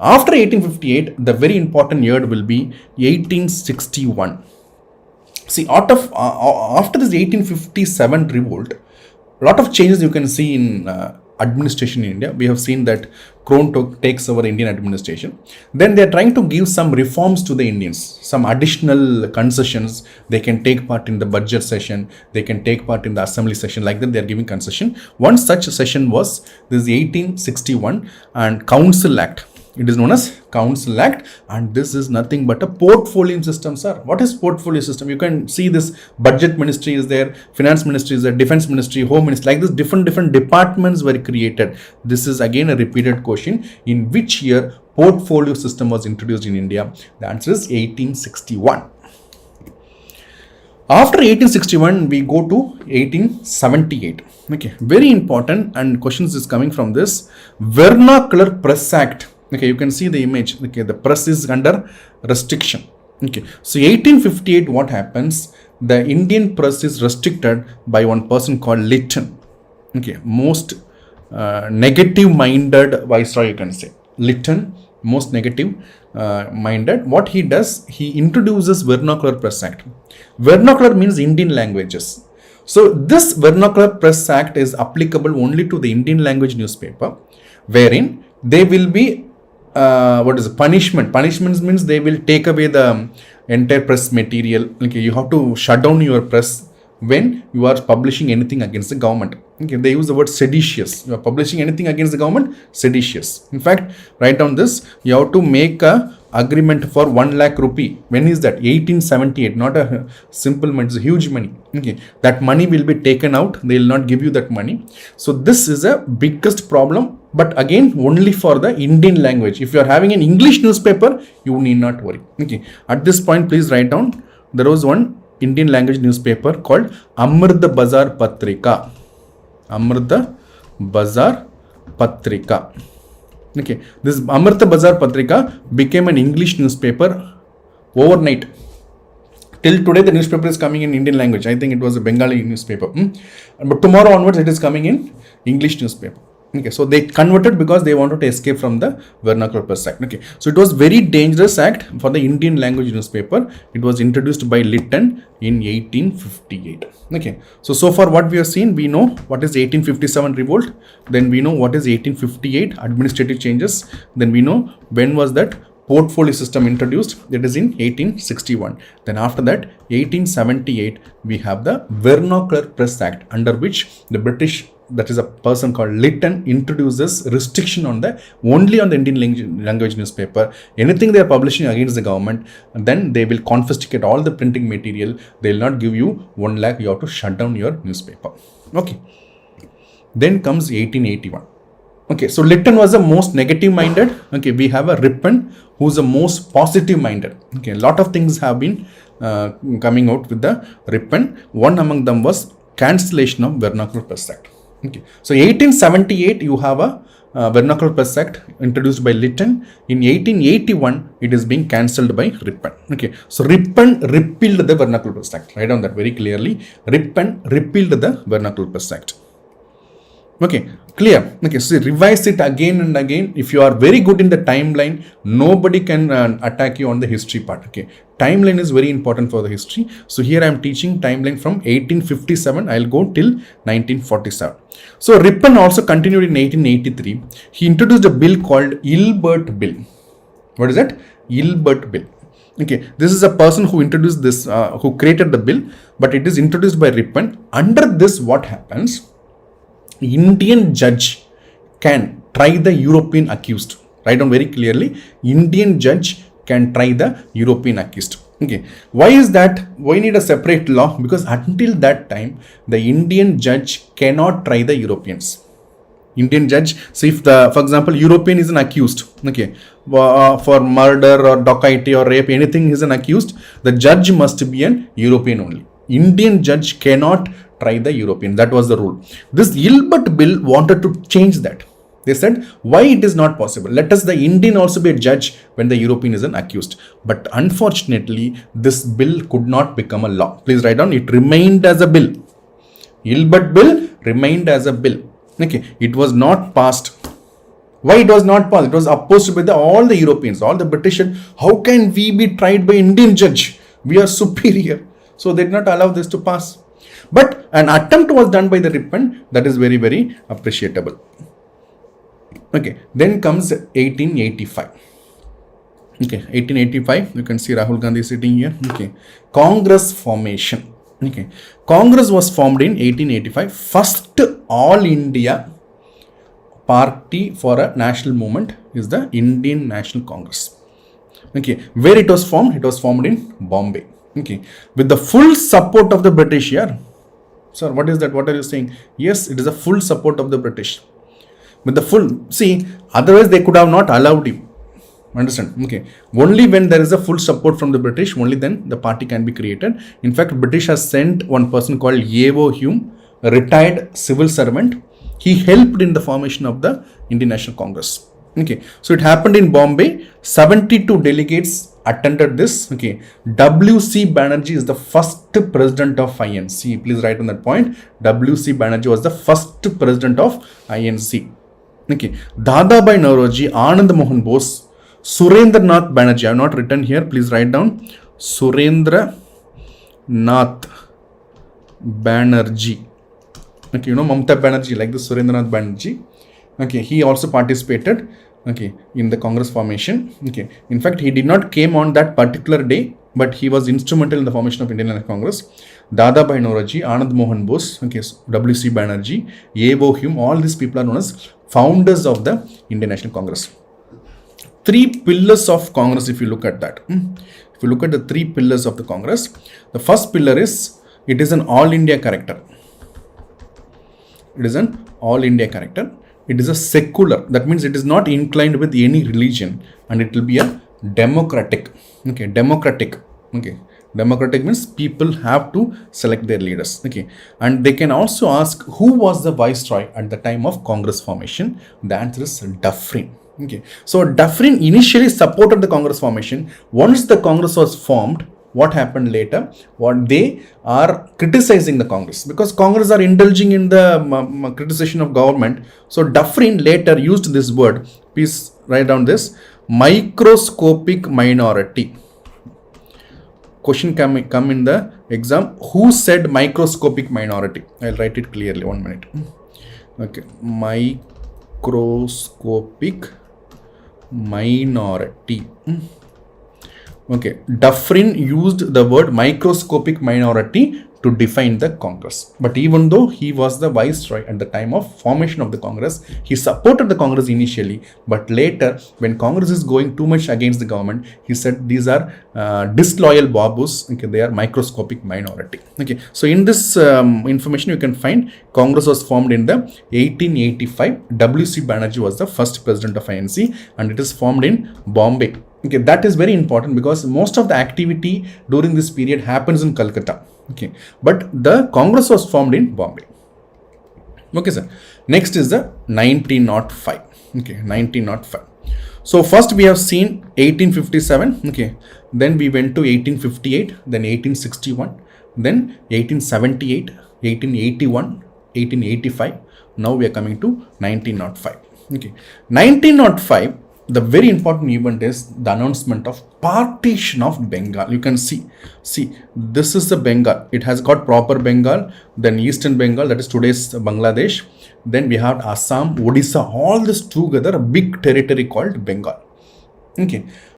After 1858, the very important year will be 1861. See, after this 1857 revolt, a lot of changes you can see in administration in India. We have seen that Crown takes over Indian administration. Then they are trying to give some reforms to the Indians, some additional concessions. They can take part in the budget session, they can take part in the assembly session. Like that, they are giving concession. One such session was this 1861 and Council Act. It is known as Council Act, and this is nothing but a portfolio system, sir. What is portfolio system? You can see this budget ministry is there, finance ministry is there, defense ministry, home ministry, like this different departments were created. This is again a repeated question. In which year portfolio system was introduced in India? The answer is 1861. After 1861, we go to 1878. Okay, very important, and questions is coming from this Vernacular Press Act. Okay, you can see the image. Okay, the press is under restriction. Okay, so 1858, what happens? The Indian press is restricted by one person called Lytton. Okay, most negative-minded viceroy, you can say. Lytton, most negative-minded. What he does, he introduces Vernacular Press Act. Vernacular means Indian languages. So this Vernacular Press Act is applicable only to the Indian language newspaper, wherein they will be punishment. Punishments means they will take away the entire press material. Okay, you have to shut down your press when you are publishing anything against the government. Okay, they use the word seditious. You are publishing anything against the government, seditious. In fact, write down this. You have to make a agreement for 1 lakh rupee. When is that? 1878. Not a simple money. It's a huge money. Okay, that money will be taken out. They will not give you that money. So this is a biggest problem. But again, only for the Indian language. If you are having an English newspaper, you need not worry. Okay. At this point, please write down. There was one Indian language newspaper called Amrita Bazar Patrika. Amrita Bazar Patrika. Okay. This Amrita Bazar Patrika became an English newspaper overnight. Till today, the newspaper is coming in Indian language. I think it was a Bengali newspaper. But tomorrow onwards, it is coming in English newspaper. Okay, so they converted because they wanted to escape from the Vernacular Press Act. Okay, so it was very dangerous act for the Indian language newspaper. It was introduced by Lytton in 1858. Okay, so far what we have seen, we know what is 1857 revolt, then we know what is 1858 administrative changes, then we know when was that portfolio system introduced, that is in 1861. Then after that, 1878, we have the Vernacular Press Act, under which the British, that is a person called Lytton, introduces restriction on the only on the Indian language newspaper. Anything they are publishing against the government, and then they will confiscate all the printing material. They will not give you 1 lakh. You have to shut down your newspaper. Okay. Then comes 1881. Okay, so Lytton was the most negative-minded. Okay, we have a Rippon who is the most positive-minded. Okay, a lot of things have been coming out with the Rippon. One among them was cancellation of Vernacular Press Act. Okay, so 1878 you have a Vernacular Press Act introduced by Lytton. In 1881 it is being cancelled by Rippon. Okay, so Rippon repealed the Vernacular Press Act. Write down that very clearly. Rippon repealed the Vernacular Press Act. Okay, clear. Okay, so revise it again and again. If you are very good in the timeline, nobody can attack you on the history part. Okay, timeline is very important for the history. So here I am teaching timeline from 1857. I'll go till 1947. So Rippon also continued in 1883. He introduced a bill called Ilbert Bill. What is that? Ilbert Bill. Okay, this is a person who introduced this, who created the bill, but it is introduced by Rippon. Under this, what happens? Indian judge can try the European accused. Write down very clearly. Indian judge can try the European accused. Okay. Why is that? Why need a separate law? Because until that time, the Indian judge cannot try the Europeans. Indian judge, so if for example, European is an accused, okay, for murder or dacoity or rape, anything is an accused, the judge must be an European only. Indian judge cannot try the European. That was the rule. This Ilbert bill wanted to change that. They said, why it is not possible? Let us the Indian also be a judge when the European is an accused. But unfortunately, this bill could not become a law. Please write down, it remained as a bill. Ilbert bill remained as a bill. Okay, it was not passed. Why it was not passed? It was opposed by all the Europeans, all the British. How can we be tried by Indian judge? We are superior. So they did not allow this to pass. But an attempt was done by the Rippon. That is very, very appreciable. Okay, then comes 1885. Okay, 1885, you can see Rahul Gandhi sitting here. Okay, Congress formation. Okay, Congress was formed in 1885. First all India party for a national movement is the Indian National Congress. Okay, where it was formed? It was formed in Bombay. Okay, with the full support of the British here. Sir, what is that? What are you saying? Yes, it is the full support of the British. With the full, see, otherwise they could have not allowed you. Understand? Okay. Only when there is a full support from the British, only then the party can be created. In fact, British has sent one person called Yevo Hume, a retired civil servant. He helped in the formation of the Indian National Congress. Okay. So it happened in Bombay. 72 delegates attended this. Okay. W.C. Banerjee is the first president of INC. Please write on that point. W.C. Banerjee was the first president of INC. Okay. Dadabhai Naoroji, Anand Mohan Bose, Surendra Nath Banerjee. I have not written here. Please write down. Surendra Nath Banerjee. Okay, you know Mamata Banerjee, like this Surendra Nath Banerjee. Okay, he also participated. Okay, in the Congress formation. Okay, in fact, he did not came on that particular day, but he was instrumental in the formation of Indian National Congress. Dadabhai Naoroji, Anand Mohan Bose, okay, W.C. Banerjee, Yevo Hume, all these people are known as founders of the Indian National Congress. Three pillars of Congress, if you look at that. If you look at the three pillars of the Congress, the first pillar is, it is an all India character. It is an all India character. It is a secular. That means it is not inclined with any religion, and it will be a democratic. Okay, democratic. Okay, democratic means people have to select their leaders. Okay, and they can also ask who was the viceroy at the time of Congress formation. The answer is Dufferin. Okay, so Dufferin initially supported the Congress formation. Once the Congress was formed, what happened later? What they are criticizing the Congress, because Congress are indulging in the criticism of government. So Dufferin later used this word. Please write down this: microscopic minority. Question come in the exam. Who said microscopic minority? I'll write it clearly. 1 minute. Okay, microscopic minority. Okay, Dufferin used the word microscopic minority to define the Congress. But even though he was the viceroy at the time of formation of the Congress, he supported the Congress initially, but later when Congress is going too much against the government, he said these are disloyal babus. Okay, they are microscopic minority. Okay, so in this information you can find Congress was formed in the 1885. W.C. Banerjee was the first president of INC, and it is formed in Bombay. Okay, that is very important because most of the activity during this period happens in Calcutta. Okay, but the Congress was formed in Bombay. Okay, sir. Next is the 1905. Okay, 1905. So first we have seen 1857. Okay, then we went to 1858, then 1861, then 1878, 1881, 1885. Now we are coming to 1905. Okay, 1905. The very important event is the announcement of partition of Bengal. You can see this is the Bengal. It has got proper Bengal, then Eastern Bengal, that is today's Bangladesh. Then we have Assam, Odisha, all this together, a big territory called Bengal. Okay,